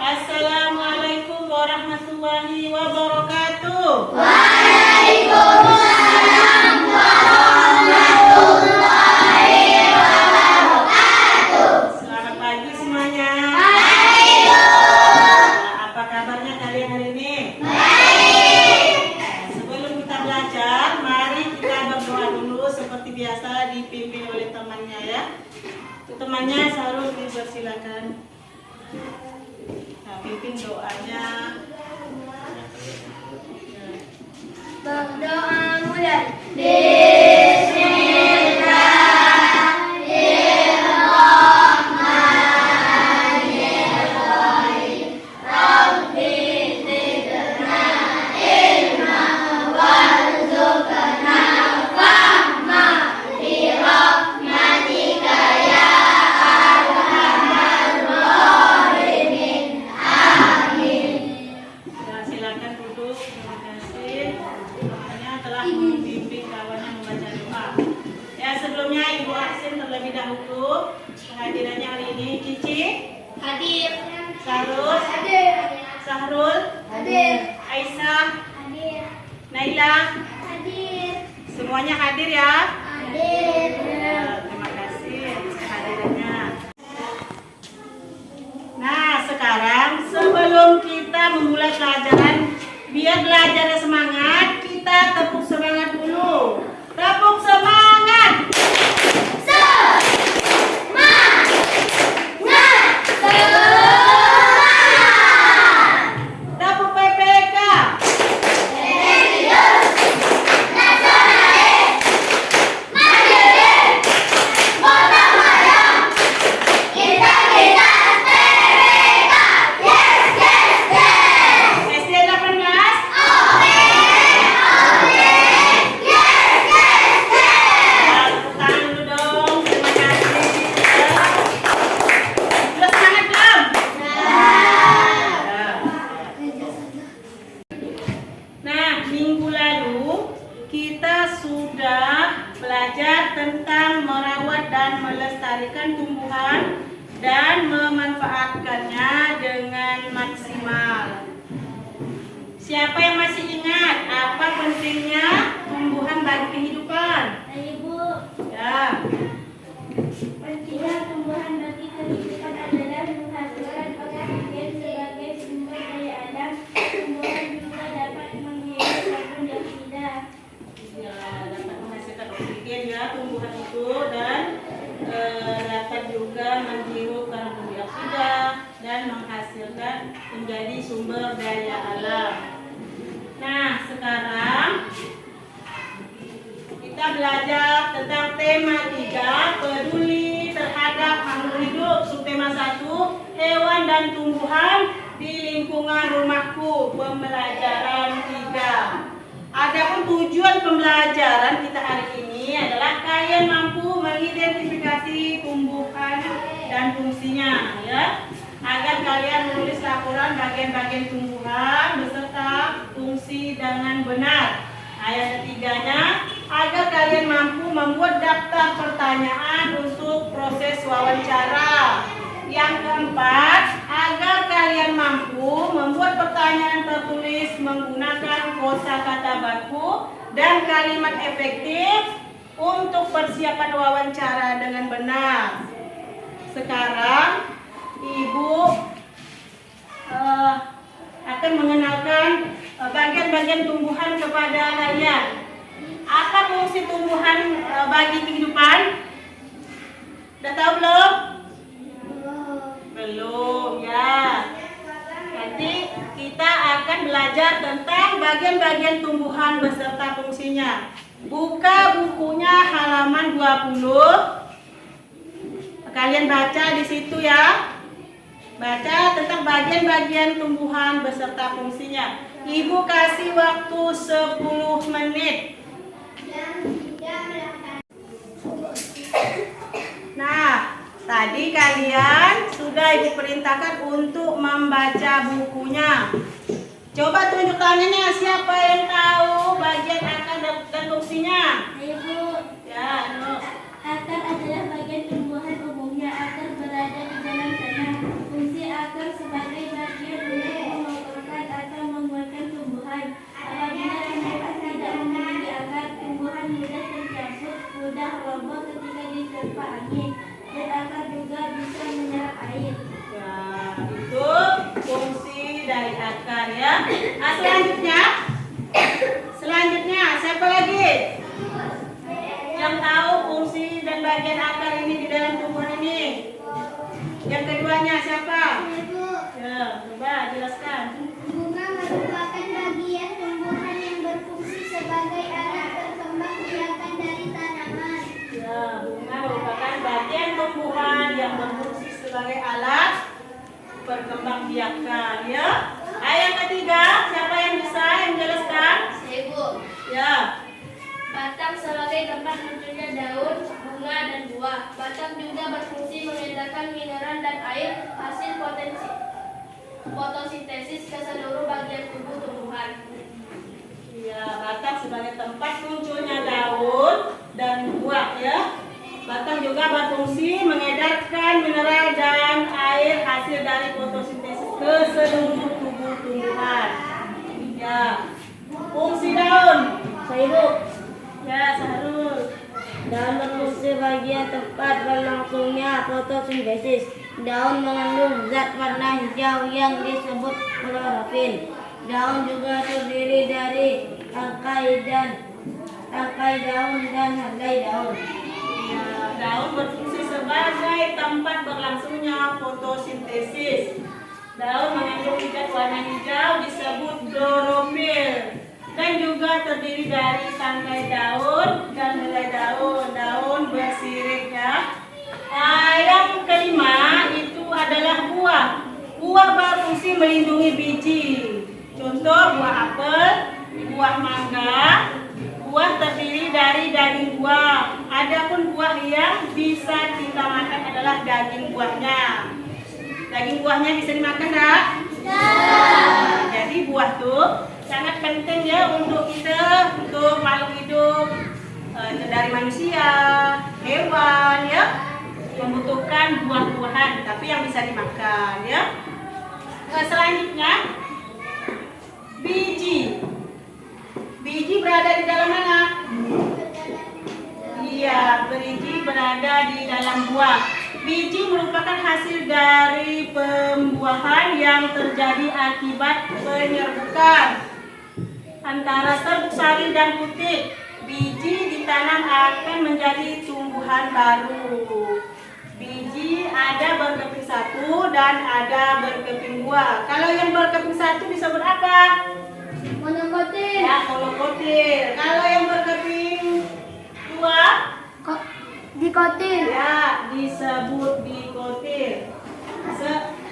Assalamualaikum warahmatullahi wabarakatuh. Waalaikumsalam warahmatullahi wabarakatuh. Selamat pagi semuanya. Baik. Apa kabarnya kalian hari ini? Baik. Sebelum kita belajar, mari kita berdoa dulu seperti biasa dipimpin oleh temannya ya. Temannya selalu dipersilakan. Nah, pimpin doanya. Berdoa mulai. Bismillahirrahmanirrahim. Rabbi zidna ilma warzuqna fahma birahmatika ya arhamar rahimin. Amin. Ya, silakan duduk. Terima kasih. Temannya telah membimbing kawannya membaca doa. Ya, sebelumnya Ibu Aksin terlebih dahulu kehadirannya hari ini. Cici, Hadir. Sarus, Hadir. Sahrul, Hadir. Aisyah, Hadir. Naila, Hadir. semuanya hadir ya. Hadir. Ya, terima kasih atas kehadirannya. Nah, sekarang sebelum kita memulai pelajaran, biar belajarnya semangat, kita tepuk semangat dulu. Tepuk semangat. Tepuk PPK. SD 18. Nah, tepuk tangan dulu dong. Terima kasih. Sudah semangat belum? Nah, minggu lalu kita sudah belajar tentang merawat dan melestarikan tumbuhan dan memanfaatkannya dengan maksimal. Siapa yang masih ingat apa pentingnya tumbuhan bagi kehidupan? Ibu, Ya, pentingnya tumbuhan bagi kehidupan adalah menghasilkan oksigen sebagai sumber daya alam. Tumbuhan juga dapat menghirup karbon dioksida. ya dapat menghasilkan oksigen ya tumbuhan itu dan dapat juga menghirup karbon dioksida dan menghasilkan menjadi sumber daya alam. Nah, sekarang kita belajar tentang tema 3, peduli terhadap makhluk hidup. Subtema 1, hewan dan tumbuhan di lingkungan rumahku. Pembelajaran 3. Adapun tujuan pembelajaran kita hari ini adalah kalian mampu mengidentifikasi tumbuhan dan fungsinya ya. Agar kalian menulis laporan bagian-bagian tumbuhan beserta fungsi dengan benar. Yang ketiganya, agar kalian mampu membuat daftar pertanyaan untuk proses wawancara. Yang keempat, agar kalian mampu membuat pertanyaan tertulis menggunakan kosakata baku dan kalimat efektif untuk persiapan wawancara dengan benar. Sekarang Ibu akan mengenalkan bagian-bagian tumbuhan kepada kalian. Apa fungsi tumbuhan bagi kehidupan? Udah tahu belum? Belum ya. Nanti kita akan belajar tentang bagian-bagian tumbuhan beserta fungsinya. Buka bukunya halaman 20. Kalian baca di situ ya. Baca tentang bagian-bagian tumbuhan beserta fungsinya. Ibu kasih waktu 10 menit. Nah, tadi kalian sudah Ibu perintahkan untuk membaca bukunya. Coba tunjuk tangannya, siapa yang tahu bagian akar dan fungsinya? Ibu, Ya, no. akar adalah bagian tumbuhan umumnya. Akar berada di dalam tanah. Fungsi akar sebagai bagian dan akar juga bisa menyerap air. Ya, itu fungsi dari akar ya. Nah, selanjutnya siapa lagi yang tahu fungsi dan bagian akar ini di dalam tumbuhan ini? Yang keduanya siapa? Ya, coba jelaskan. Bunga merupakan bagian tumbuhan yang berfungsi sebagai alat perkembangbiakan dari tanaman. Ya, bunga merupakan bagian tumbuhan yang berfungsi sebagai alat perkembangbiakan ya. Yang ketiga, siapa yang bisa menjelaskan? Ibu. Ya. Batang sebagai tempat munculnya daun, bunga, dan buah. Batang juga berfungsi mengedarkan mineral dan air hasil fotosintesis ke seluruh bagian tubuh tumbuhan. Ya, batang sebagai tempat munculnya daun dan buah ya. Batang juga berfungsi mengedarkan mineral dan air hasil dari fotosintesis ke seluruh tubuh tumbuhan. Ya. Fungsi daun. Ibu. Ya, Sahrul. Daun berfungsi bagian tempat berlangsungnya fotosintesis. Daun mengandung zat warna hijau yang disebut klorofil. Daun juga terdiri dari tangkai daun dan helai daun. Ya, daun berfungsi sebagai tempat berlangsungnya fotosintesis. Daun mengandung zat warna hijau disebut klorofil dan juga terdiri dari tangkai daun dan helai daun. Daun bersirip ya. Yang kelima itu adalah buah. Buah berfungsi melindungi biji. Contoh buah apel, buah mangga. Buah terdiri dari daging buah. Adapun buah yang bisa kita makan adalah daging buahnya. Daging buahnya bisa dimakan enggak? Nah, jadi buah tuh sangat penting ya untuk kita, untuk makhluk hidup dari manusia, hewan ya, membutuhkan buah-buahan tapi yang bisa dimakan ya. Selanjutnya biji. Biji berada di dalam mana? Iya, biji berada di dalam buah. Biji merupakan hasil dari pembuahan yang terjadi akibat penyerbukan antara serbuk sari dan putik. Biji ditanam akan menjadi tumbuhan baru. Biji ada berkeping satu dan ada berkeping dua. Kalau yang berkeping satu disebut apa? Monokotil. Ya, monokotil. Kalau yang berkeping dua, Dikotil. ya, disebut dikotil.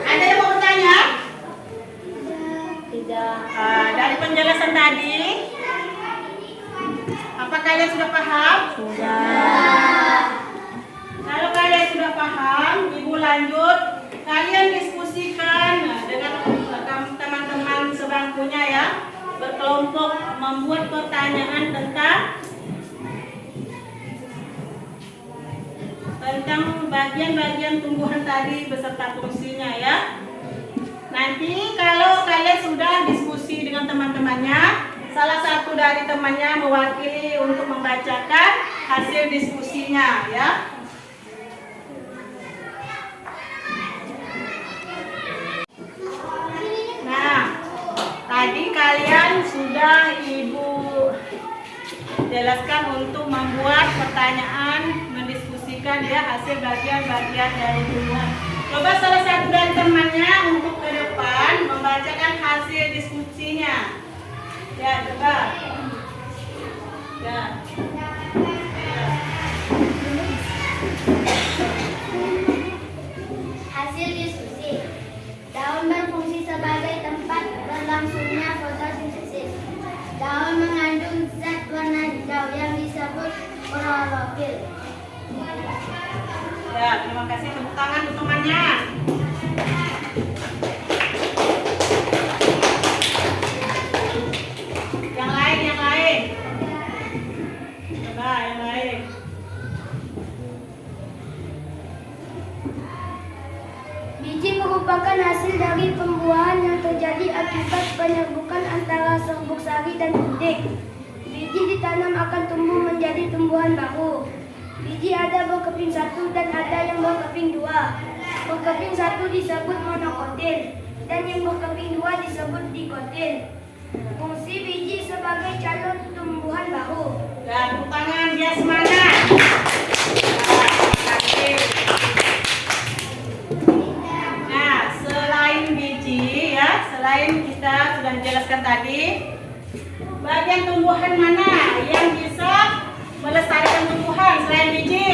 Ada yang mau bertanya? Tidak. Dari penjelasan tadi, apa kalian sudah paham? Sudah. Kalau kalian sudah paham, Ibu lanjut. Kalian diskusikan dengan teman-teman sebangkunya ya. Berkelompok membuat pertanyaan tentang bagian-bagian tumbuhan tadi beserta fungsinya ya. Nanti kalau kalian sudah diskusi dengan teman-temannya, salah satu dari temannya mewakili untuk membacakan hasil diskusinya ya. Nah, tadi kalian sudah Ibu jelaskan untuk membuat pertanyaan, mendiskusikan ya hasil bagian-bagian dari tumbuhan. Coba salah satu dari temannya untuk ke depan membacakan hasil diskusinya. Ya, coba. Ya. Hasil diskusi. Daun berfungsi sebagai tempat berlangsungnya fotosintesis. Daun mengandung zat warna hijau yang disebut klorofil. Ya, terima kasih, tepuk tangan untuk temannya. Yang lain. Coba yang lain. Biji merupakan hasil dari pembuahan yang terjadi akibat penyerbukan antara serbuk sari dan putik. Biji ditanam akan tumbuh menjadi tumbuhan baru. Biji ada berkeping satu dan ada yang berkeping Berkeping 1 disebut monokotil dan yang berkeping 2 disebut dikotil. Fungsi biji sebagai calon tumbuhan baru. Ya, tepuk tangan Jasmana. Nah, selain biji ya, selain kita sudah menjelaskan tadi, bagian tumbuhan mana yang bisa melestarikan tumbuhan selain biji?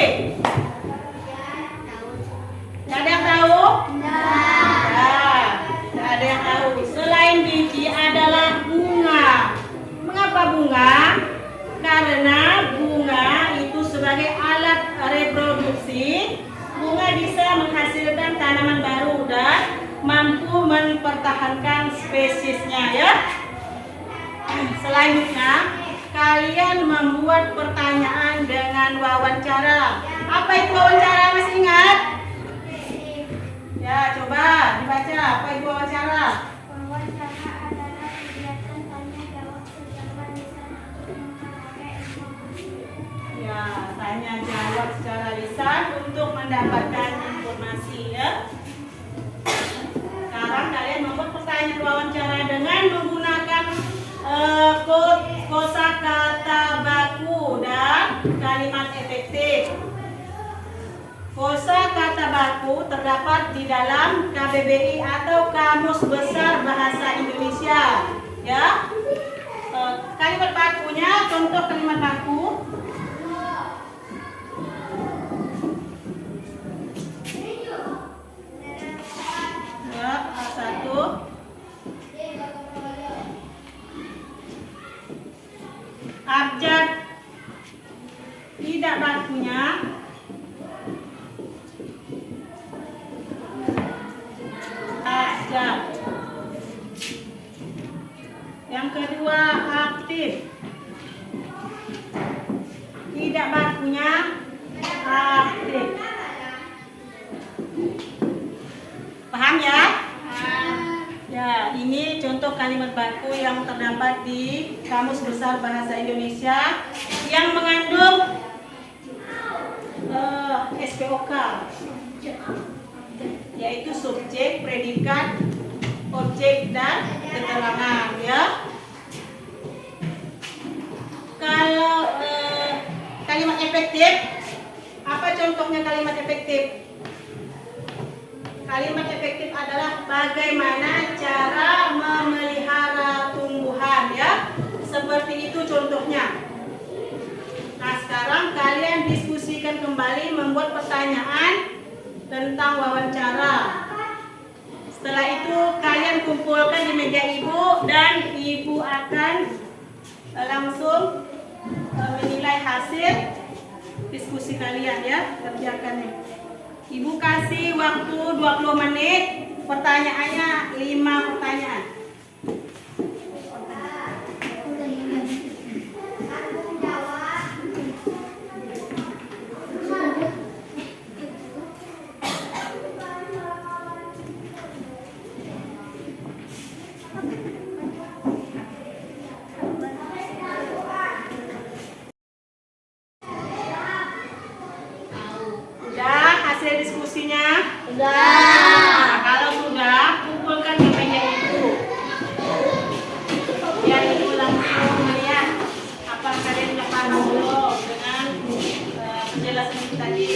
Ada yang tahu? Nah, ada yang tahu. Selain biji adalah bunga. Mengapa bunga? Karena bunga itu sebagai alat reproduksi. Bunga bisa menghasilkan tanaman baru dan mampu mempertahankan spesiesnya ya. Selanjutnya, kalian membuat pertanyaan dengan wawancara. Apa itu wawancara? Masih ingat? Ya, coba dibaca. Apa itu wawancara? Wawancara adalah kegiatan tanya jawab secara lisan untuk memperoleh informasi. Ya, tanya jawab secara lisan untuk mendapatkan informasi ya. Sekarang kalian membuat pertanyaan wawancara dengan menggunakan kosakata baku dan kalimat efektif. Kosakata baku terdapat di dalam KBBI atau Kamus Besar Bahasa Indonesia. Ya, kalimat bakunya, contoh kalimat baku. Ya, satu. Abjad tidak bakunya. Abjad. Yang kedua, aktif. Tidak bakunya aktif. Paham ya? Ya, ini contoh kalimat baku yang terdapat di Kamus Besar Bahasa Indonesia yang mengandung SPOK, yaitu subjek, predikat, objek, dan keterangan ya. Kalau kalimat efektif, apa contohnya kalimat efektif? Kalimat efektif adalah bagaimana cara memelihara tumbuhan ya. Seperti itu contohnya. Nah, sekarang kalian diskusikan kembali, membuat pertanyaan tentang wawancara. Setelah itu kalian kumpulkan di meja ibu dan ibu akan langsung menilai hasil diskusi kalian ya, kerjakannya. Ibu kasih waktu 20 menit, pertanyaannya 5 pertanyaan. Hasil diskusinya? Sudah. Nah, kalau sudah, kumpulkan di meja ibu. Biar ibu langsung melihat apa kalian sudah paham belum dengan penjelasan itu tadi.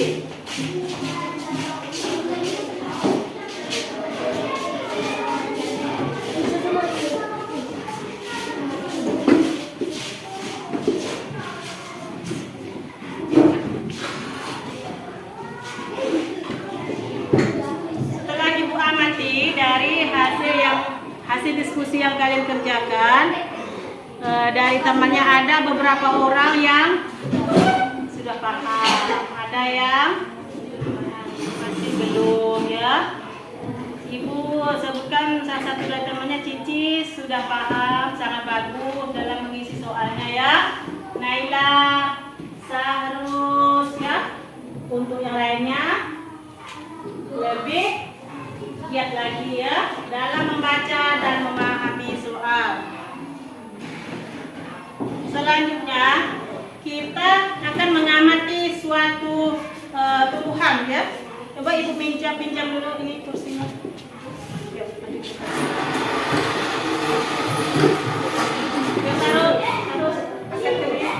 Dari hasil diskusi yang kalian kerjakan, dari temannya ada beberapa orang yang sudah paham, ada yang masih belum ya. Ibu sebutkan salah satu dari temannya, Cici, sudah paham, sangat bagus dalam mengisi soalnya ya. Naila, Sahrus ya. Untuk yang lainnya lebih giat lagi ya dalam membaca dan memahami soal. Selanjutnya kita akan mengamati suatu tumbuhan ya. Coba ibu pinjam dulu ini kursinya. Yuk, maju. Yuk, taruh aset dulu ya.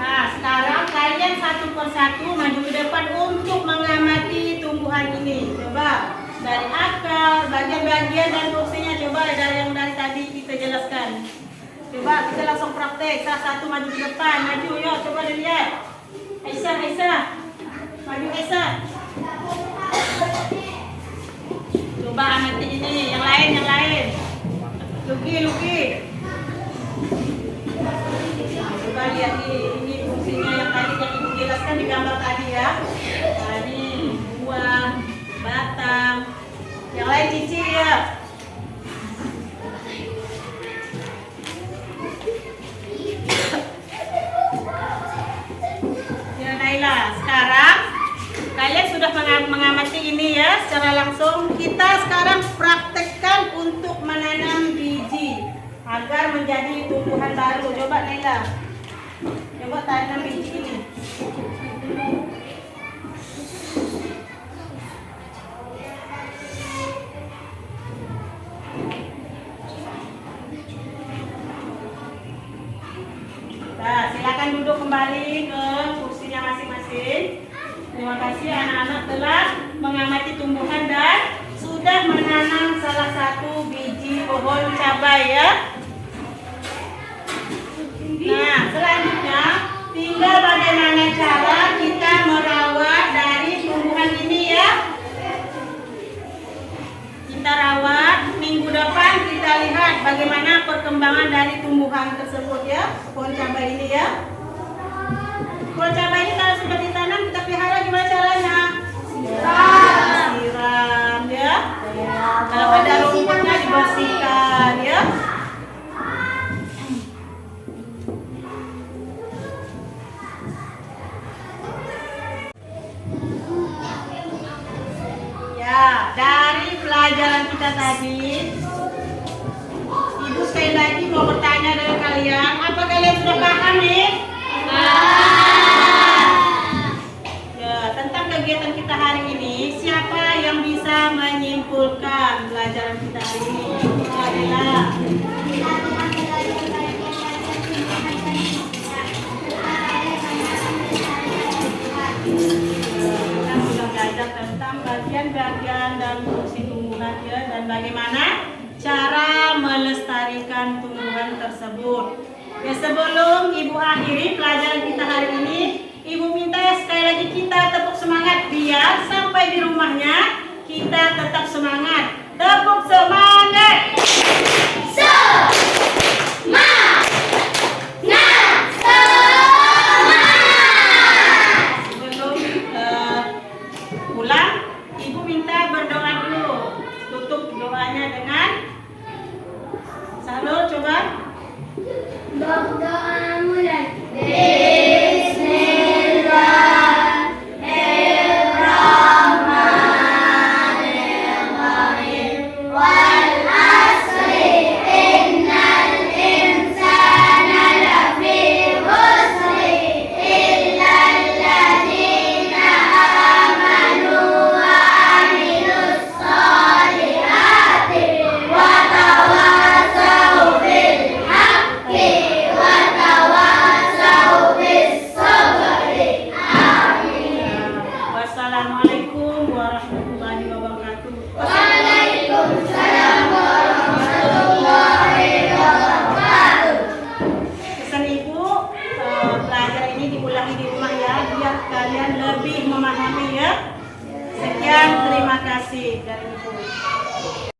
Nah, sekarang kalian satu persatu maju ke depan untuk mengamati tumbuhan ini. Coba dari akar, bagian-bagian dan fungsinya. Coba dari yang dari tadi kita jelaskan. Coba kita langsung praktek. Satu maju ke depan, maju yuk. Coba dilihat. Aisyah, maju Aisyah. Coba amati ini, yang lain. Luki. Coba lihat ini fungsinya yang tadi yang ibu jelaskan di gambar tadi ya. Tadi buah, batang, yang lain cici ya. Ya Naila, sekarang kalian sudah mengamati ini ya secara langsung. Kita sekarang praktekkan untuk menanam biji agar menjadi tumbuhan baru. Coba Naila, coba tanam biji ini. Nah, silakan duduk kembali ke kursinya masing-masing. Terima kasih anak-anak telah mengamati tumbuhan dan sudah menanam salah satu biji pohon cabai ya. Nah, selanjutnya tinggal bagaimana cara kita merawat dari tumbuhan ini ya. Kita rawat, minggu depan kita lihat bagaimana perkembangan dari tumbuhan tersebut ya, pohon cabai ini ya. Pohon cabai ini kalau sudah ditanam kita pelihara gimana caranya? Siram ya. Kalau ada rumputnya dibersihkan ya. Ya, dari pelajaran kita tadi, Ibu sekali lagi mau bertanya dengan kalian, apa kalian sudah paham nih? Ya, tentang kegiatan kita hari ini, siapa yang bisa menyimpulkan pelajaran kita hari ini? Adalah kita sudah belajar tentang bagian-bagian dan fungsi tumbuhan ya, dan bagaimana cara melestarikan tumbuhan tersebut. Ya, sebelum Ibu akhiri pelajaran kita hari ini, Ibu minta ya sekali lagi kita tepuk semangat biar sampai di rumahnya kita tetap semangat. Tepuk semangat.